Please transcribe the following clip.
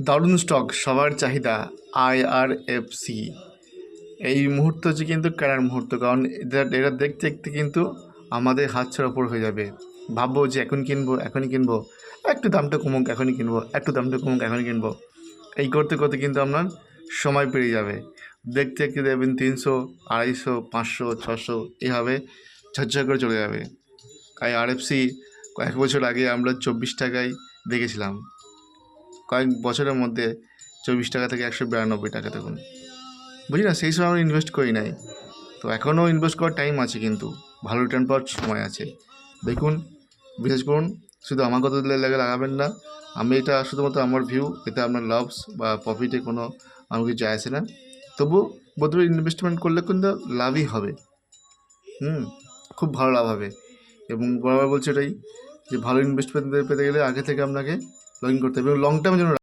দারুণ স্টক, সবার চাহিদা। IRFC এই মুহূর্ত হচ্ছে কিন্তু কেনার মুহূর্ত, কারণ এটা দেখতে দেখতে কিন্তু আমাদের হাত ছাড়া ওপর হয়ে যাবে। ভাববো যে এখন কিনবো, এখনই কিনবো, একটু দামটা কমুক এখনই কিনবো, একটু দামটা কমুক এখনই কিনবো, এই করতে করতে কিন্তু আপনার সময় পেরিয়ে যাবে। দেখতে দেখতে দেখবেন 300, 250, 500, 600 এইভাবে ঝরঝর করে চলে যাবে। IRFC কয়েক বছর আগে আমরা 24 টাকায় দেখেছিলাম, কয়েক বছরের মধ্যে 24 টাকা থেকে 192 টাকা। দেখুন, বুঝি না, সেই সময় আমরা ইনভেস্ট করি নাই, তো এখনও ইনভেস্ট করার টাইম আছে, কিন্তু ভালো রিটার্ন পাওয়ার সময় আছে। দেখুন, বিশেষ করুন, শুধু আমার কথা লেগে লাগাবেন না। আমি এটা শুধুমাত্র আমার ভিউ, এতে আপনার লস বা প্রফিটে কোনো আমার কিছু যায় আসে না। তবু বোধহয় ইনভেস্টমেন্ট করলে কিন্তু লাভই হবে। খুব ভালো লাভ হবে। এবং বরাবর বলছি এটাই, যে ভালো ইনভেস্টমেন্ট পেতে গেলে আগে থেকে আপনাকে লগ ইন করতে হবে এবং লং টার্মের জন্য